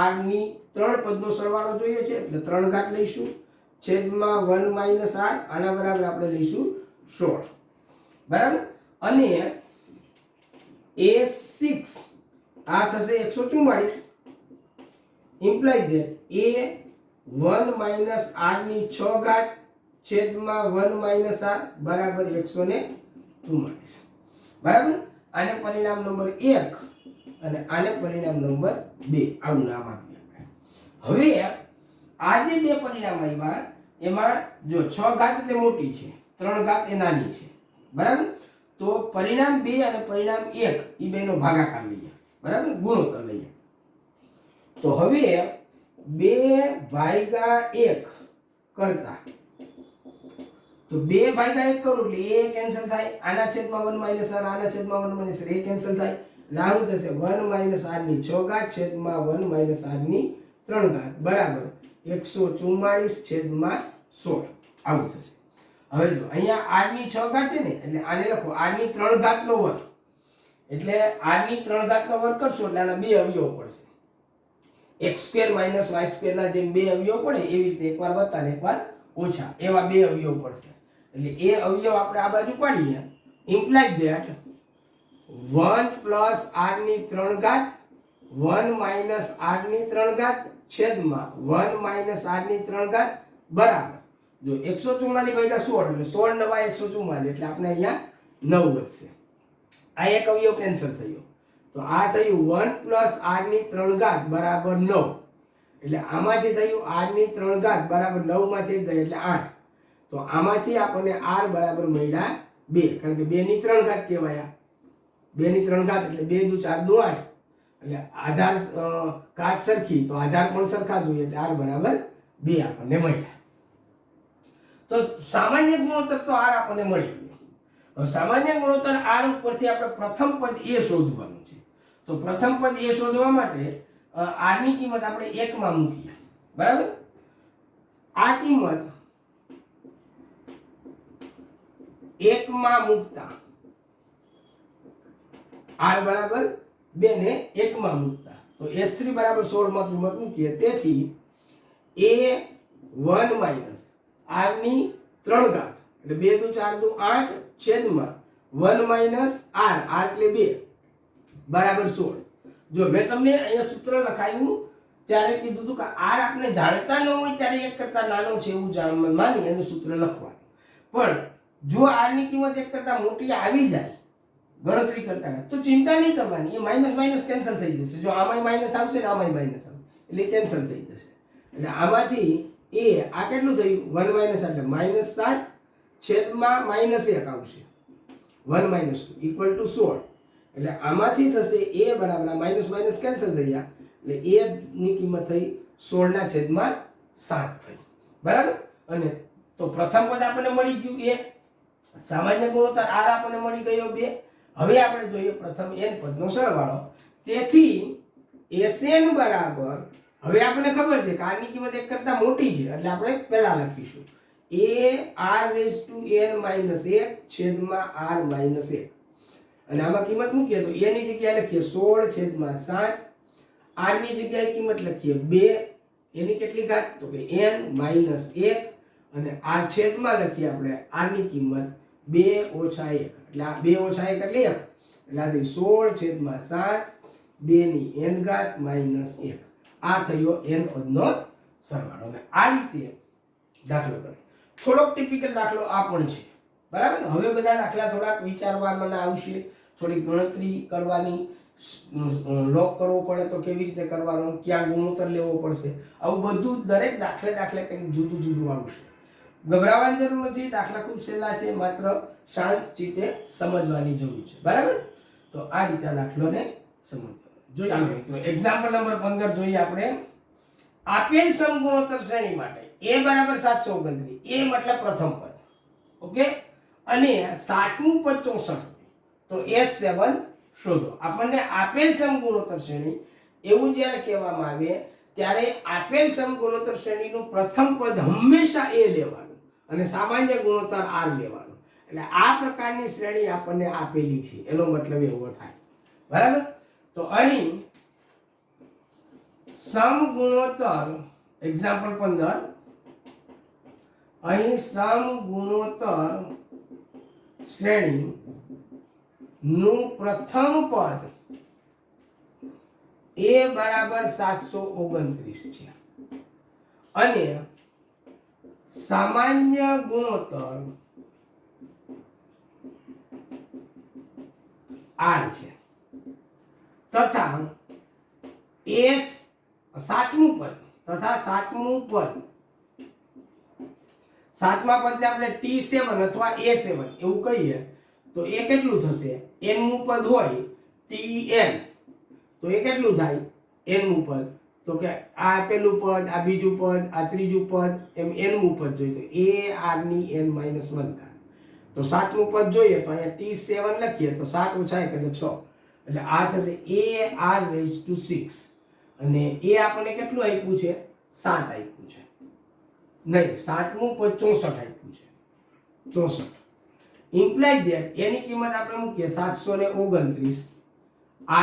r ની ત્રણ પદનો સરવાળો જોઈએ છે એટલે 3 ઘાત લઈશું છેદમાં 1 r આના બરાબર આપણે લઈશું 16 બરાબર અને a6 આ થશે 144 ઇમ્પ્લાય ધેટ a 1 r ની 6 ઘાત છેદમાં 1 r બરાબર 144 બરાબર આને પરિણામ નંબર 1 અને આને પરિણામ નંબર 2 આવું નામ આપીએ આપણે હવે આ જે બે પરિણામ આવ્યા એમાં જો 6 ઘાત એટલે મોટી છે 3 ઘાત એ નાની છે બરાબર તો પરિણામ 2 અને પરિણામ 1 એ બેનો ભાગાકાર લઈએ બરાબર ગુણોત્તર લઈએ તો હવે 2/1 કરતા તો 2/1 કરું એટલે a કેન્સલ થાય આના છેદમાં 1 r આના છેદમાં 1 r એ કેન્સલ થાય લાવું થશે 1 r ની 6 ઘાત છેદમાં 1 r ની 3 ઘાત બરાબર 144 છેદમાં 16 આવું થશે હવે જો અહીંયા r ની 6 ઘાત છે ને એટલે આને લખો r ની 3 ઘાત નો વર્ગ એટલે r ની 3 ઘાત નો વર્ગ કરશો એટલે આના બે અવયવો પડશે x² - y² ના જેમ બે અવયવો પડે એવી રીતે એકવાર વત્તા ને એકવાર ઓછા એવા બે અવયવો પડશે એટલે એ અવયવ આપણે આ બાજુ પાડીએ ઇમ્પ્લાય ધેટ 1 r ની 3 ઘાત 1 r ની 3 ઘાત છેદમાં 1 r ની 3 ઘાત બરાબર જો 144 ભાગ્યા 16 એટલે 16 નવા 144 એટલે આપણે અહીંયા 9 વધશે આ એક અવયવ કેન્સલ થયો તો આ થયું 1 r ની 3 ઘાત બરાબર 9 એટલે આમાંથી થયું r ની 3 ઘાત બરાબર 9 માંથી ગઈ એટલે 8 તો આમાંથી આપણને r બરાબર મળ્યા 2 કારણ કે 2 ની 3 ઘાત કહેવાયા 2 ની 3 ઘાત એટલે 2 * 4 = 8 એટલે આધાર ઘાત સરખી તો આધાર પણ સરખા જોઈએ એટલે r બરાબર 2 આપણને મળ્યા તો સામાન્ય ગુણોત્તર તો r આપણને મળી ગયો હવે સામાન્ય ગુણોત્તર r ઉપરથી આપણે પ્રથમ પદ a શોધવાનું છે તો પ્રથમ પદ a શોધવા માટે r ની કિંમત આપણે 1 માં મૂકીએ બરાબર આ કિંમત 1 માં મૂકતા r બરાબર 2 ને 1 માં મૂકતા તો s3 બરાબર 16 માં કિંમત મૂકીએ તેથી a1 - r ની 3 ઘાત એટલે 2 * 4 = 8 છેદમાં 1 - r એટલે 2 બરાબર 16 જો મેં તમને અહીંયા સૂત્ર લખાયું ત્યારે કીધું હતું કે r આપણે જાણતા ન હોય ત્યારે એક કરતા નાનો છે એવું માની અને સૂત્ર લખવાનું પણ જો r ની કિંમત એક કરતા મોટી આવી જાય ગણતરી કરતા તો ચિંતા નહીં કરવાની એ માઈનસ માઈનસ કેન્સલ થઈ જશે જો આમાંય માઈનસ આવશે ને આમાંય માઈનસ આવશે એટલે કેન્સલ થઈ જશે એટલે આમાંથી a આ કેટલું થયું 1 - એટલે -7 છેદમાં -1 આવશે 1 - 2 = 16 એટલે આમાંથી થશે a બરાબર માઈનસ માઈનસ કેન્સલ થઈ ગયા એટલે a ની કિંમત થઈ 16/7 થઈ. બરાબર. અને તો પ્રથમ પદ આપણને મળી ગયું એ, સામાન્ય ગુણોત્તર r આપણને મળી ગયો 2. હવે આપણે જોઈએ પ્રથમ n પદનો સરવાળો. તેથી Sn બરાબર, હવે આપણને ખબર છે કે r ની કિંમત 1 કરતા મોટી છે એટલે આપણે પહેલા લખીશું ar(-1) અને આમાં કિંમત મૂકીએ તો a ની જગ્યાએ લખીએ 16/7, r ની જગ્યાએ કિંમત લખીએ 2, એની કેટલી ઘાત તો કે n - 1, અને r છેદમાં લખીએ આપણે r ની કિંમત 2 - 1, એટલે આ 2 - 1 એટલે 1, એટલે આ થઈ 16/7 2 ની n ઘાત -1. આ થયો n પદનો સરવાળો. અને આ રીતે દાખલો ગણાય. થોડોક ટિપિકલ દાખલો આ પણ છે. બરાબર ને. હવે બધા દાખલા થોડાક વિચારવામાં આવશે, થોડી ગણતરી કરવાની, લોક કરવો પડે તો કેવી રીતે કરવાનું, ક્યાં ગુણોત્તર લેવો પડશે, આવું બધું દરેક દાખલે કંઈક જુદું જુદું આવશે. ગભરાવાની જરૂર નથી, દાખલા ખૂબ સહેલા છે, માત્ર શાંત ચિત્તે સમજવાની જરૂર છે. બરાબર. તો આ રીતે દાખલોને સમજવાનો. ચાલો મિત્રો, એક્ઝામ્પલ નંબર 15 જોઈએ આપણે. આપેલ સમગુણોત્તર શ્રેણી માટે a બરાબર 729, a મતલબ પ્રથમ પદ, ઓકે, અને 7મું પદ 64, તો S7 શોધો. આપણને આપેલ સમગુણોત્તર શ્રેણી એવું જ્યારે કહેવામાં આવે ત્યારે આપેલ સમગુણોત્તર શ્રેણીનું પ્રથમ પદ હંમેશા a લેવાનું અને સામાન્ય ગુણોત્તર r લેવાનું. એટલે આ પ્રકારની શ્રેણી આપણને આપેલી છે, એનો મતલબ એવો થાય. બરાબર. તો અહીં સમગુણોત્તર એક્ઝામ્પલ 15, અહીં સમગુણોત્તર શ્રેણી નું પ્રથમ પદ a બરાબર 729 છે અને સામાન્ય ગુણોત્તર r છે, તથા સાતમું પદ સાતમા પદને આપણે T7 અથવા A7 એવું કહીએ તો એ કેટલું થશે? n મું પદ હોય Tn, તો એ કેટલું થાય n મું પદ? તો કે આ પેલું પદ, આ બીજું પદ, આ ત્રીજું પદ, એમ n મું પદ જોઈએ તો a r ની n - 1 થાય. તો સાતમું પદ જોઈએ તો અહીંયા T7 લખીએ તો 7 - 1 એટલે 6, એટલે આ થશે ar6, અને એ આપણને કેટલું આપ્યું છે? 7 આપ્યું છે. નહીં, સાતમું પદ 64 આપ્યું છે, 64. ઇમ્પ્લાય ધેટ એની કિંમત આપણે મૂકીએ 729,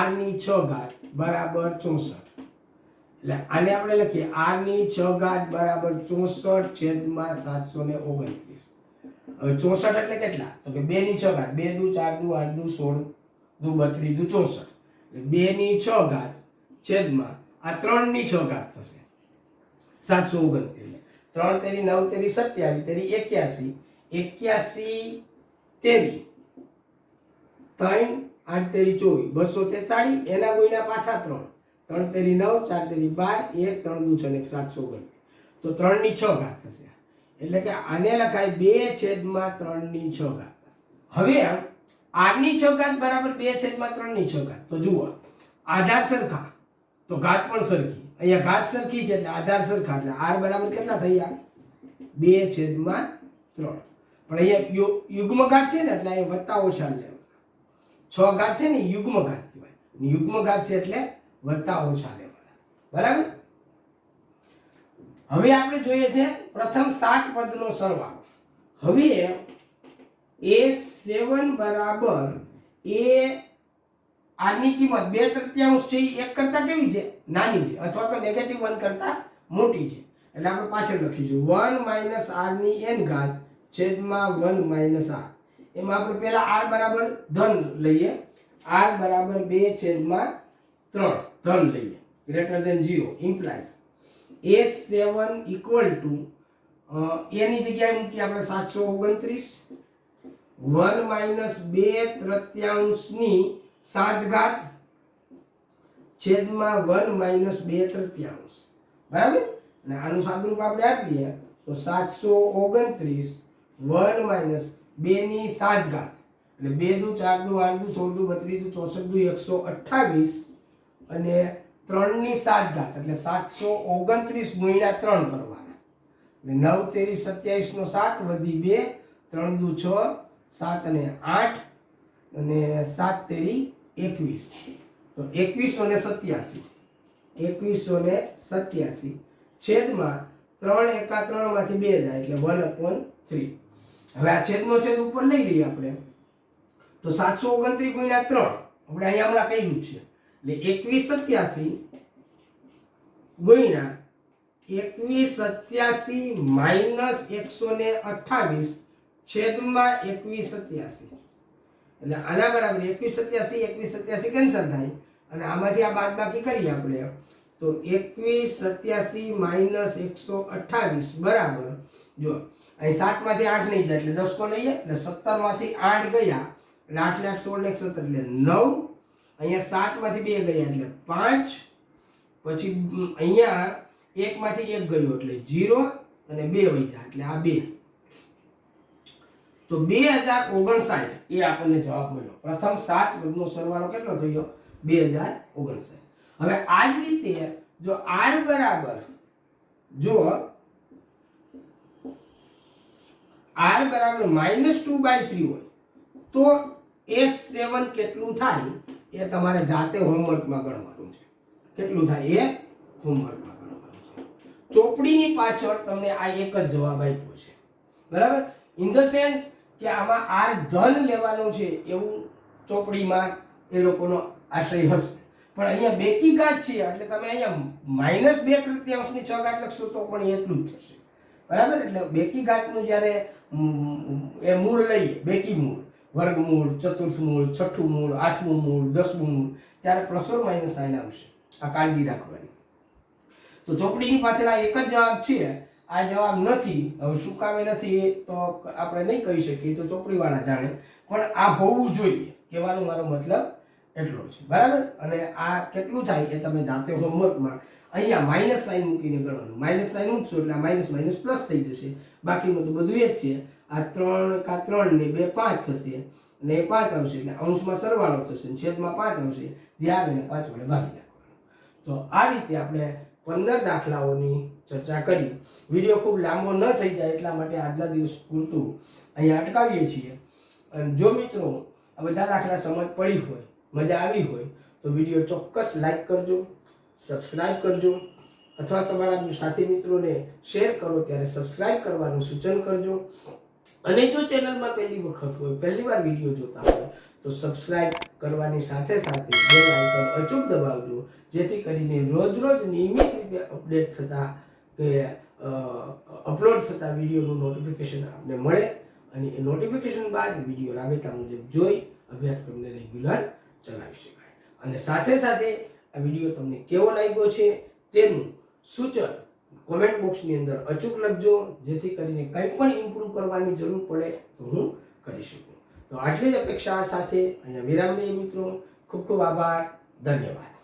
r ની 6 ઘાત બરાબર 64. એટલે આને આપણે લખીએ r ની 6 ઘાત બરાબર 64/729. હવે 64 એટલે કેટલા? તો કે 2 ની 6 ઘાત, 2 દુ 4 દુ 8 દુ 16 દુ 32 દુ 64, એટલે 2 ની 6 ઘાત છેદમાં આ 3 ની 6 ઘાત થશે 729. 3 તેરી 9 તેરી 27 તેરી 81, 81 તેરી 3 8 તેરી 24, 243, એના ગુણ્યા પાછા 3, 3 તેરી 9, 4 તેરી 12, 1 3 દુ 6 729, તો 3 ની 6 ઘાત થશે. એટલે કે આને લખાય 2/3 ની 6 ઘાત. હવે r ની 6 ઘાત બરાબર 2/3 ની 6 ઘાત. તો જુઓ, આધાર સરખા તો ઘાત પણ સરખી. અહીંયા ઘાત સરખી છે એટલે આધાર સરખા, એટલે r બરાબર કેટલા થયા? 2/3. પણ અહીંયા યુગ્મ ઘાત છે ને એટલે અહીંયા વત્તા ઓછા લેવાના. 6 ઘાત છે ને યુગ્મ ઘાત કહેવાય, યુગ્મ ઘાત છે એટલે વત્તા ઓછા લેવાના. બરાબર. હવે આપણે જોઈએ છે પ્રથમ 7 પદનો સરવાળો. હવે a7 બરાબર r ની કિંમત 2/3 છે, 1 કરતા કેવી છે? નાની છે, અથવા તો -1 કરતા મોટી છે. એટલે આપણે પાછળ લખીશું 1 - r ની n ઘાત છેદમાં 1 - r. એમાં આપણે પહેલા r બરાબર ધન લઈએ, r બરાબર 2/3 ધન લઈએ, greater than 0, implies a7 equal to a ની જગ્યાએ મૂકી આપણે 729, 1 - 2/3 ની 7 ઘાત છેદમાં 1 - 2/3. બરાબર. અને આનું સાદુરૂપ આપણે આપીએ તો 729 1 - 2 ની 7 ઘાત, એટલે 2 દુ 4 દુ 8 દુ 16 દુ 32 દુ 64 દુ 128, અને 3 ની 7 ઘાત એટલે 729 ગુણ્યા 3 કરવાના. એટલે 9 તેરી 27 નો 7 વધી 2, 3 દુ 6, 7 અને 8 અને 7 તેરી 21. તો 2187 છેદમાં 3 એકા 3 માંથી 2 જાય એટલે 1/3. હવે આ છેદનો છેદ ઉપર લઈ લઈએ આપણે તો 729 ગુણ્યા 3 આપણે અહીંયા હમણાં કહ્યું છે એટલે 2187 ગુણ્યા 2187 માઈનસ 128 છેદમાં 2187 એટલે આના બરાબર 2187 કેન્સલ થાય અને આમાંથી આ બાદબાકી કરીએ આપણે તો 2187 માઈનસ 128 બરાબર જો અહીં 7 માંથી 8 નહીં જાય એટલે 10 કો લઈએ એટલે 17 માંથી 8 ગયા એટલે 8 ને 8 16 ને 17 એટલે 9 અહીંયા 7 માંથી 2 ગયા એટલે 5 પછી અહીંયા 1 માંથી 1 ગયો એટલે 0 અને 2 વધ્યા એટલે આ 2 તો 2059 એ આપણને જવાબ મળ્યો. પ્રથમ 7 પદનો સરવાળો કેટલો થયો 2059. હવે આ જ રીતે જો r બરાબર -2/3 હોય તો S7 કેટલું થાય એ તમારે જાતે હોમવર્કમાં ગણવાનું છે. કેટલું થાય એ હોમવર્કમાં ગણવાનું છે. ચોપડીની પાછળ તમને આ એક જ જવાબ આપ્યો છે બરાબર. ઇન ધ સેન્સ કે આમાં r ધન લેવાનું છે એવું ચોપડીમાં એ લોકોનો આશય હશે પણ અહીંયા બેકી ઘાત છે એટલે તમે અહીંયા -2/3 6 ઘાત લખશો તો પણ એટલું જ થશે બરાબર. એટલે બેકી ઘાતનું જ્યારે એ મૂળ લઈએ બેકી મૂળ વર્ગમૂળ ચતુર્થ મૂળ છઠ્ઠું મૂળ આઠમું મૂળ 10મું મૂળ ત્યારે પ્લસ ઓર માઇનસ સાઇન આવશે. આ કાળજી રાખવાની. તો ચોપડીની પાછળ આ એક જ જવાબ છે. આ જવાબ નથી. હવે શું કામે નથી તો આપણે નહીં કહી શકીએ તો ચોપડીવાળા જાણે પણ આ હોવું જોઈએ કહેવાનો મારો મતલબ એટલો છે બરાબર. અને આ કેટલું થાય એ તમે જાતે હોમવર્કમાં અહીંયા માઇનસ સાઇન મૂકીને ગણવાનું. માઇનસ સાઇન મૂકશો એટલે માઇનસ માઇનસ પ્લસ થઈ જશે. બાકીનું તો બધું એ જ છે. આ 3 એકા 3 ને 2 5 થશે એટલે એ 5 આવશે એટલે અંશમાં સરવાળો થશે છેદમાં 5 આવશે જે આવે ને 5 વડે ભાગી નાખવાનું. તો આ રીતે આપણે 15 દાખલાઓની ચર્ચા કરી. વિડીયો ખૂબ લાંબો ન થઈ જાય એટલા માટે આજના દિવસ પૂરતું અહીંયા અટકાવીએ છીએ. અને જો મિત્રો આ બધા દાખલા સમજ પડી હોય મજા આવી હોય તો વિડીયો ચોક્કસ લાઈક કરજો, સબસ્ક્રાઇબ કરજો અથવા તમારા સાથી મિત્રોને શેર કરો ત્યારે સબસ્ક્રાઇબ કરવાનું સૂચન કરજો. અને જો ચેનલમાં પહેલી વખત હોય પહેલીવાર વિડીયો જોતા હોય તો સબસ્ક્રાઇબ કરવાની સાથે સાથે બેલ આઇકન અચૂક દબાવજો જેથી કરીને રોજ નિયમિત રીતે અપડેટ થતા કે અપલોડ થતા વિડીયોનું નોટિફિકેશન આપને મળે અને એ નોટિફિકેશન બાદ વિડીયો રાબેતા મુજબ જોઈ અભ્યાસક્રમને રેગ્યુલર ચલાવી શકાય. અને સાથે સાથે આ વિડીયો તમને કેવો લાગ્યો છે તેનું સૂચન કોમેન્ટ બોક્સની અંદર અચૂક લખજો જેથી કરીને કંઈ પણ ઇમ્પ્રૂવ કરવાની જરૂર પડે તો હું કરી શકું. તો આટલી જ અપેક્ષા સાથે અહીંયા વિરામ લઈએ મિત્રો. ખૂબ ખૂબ આભાર. ધન્યવાદ.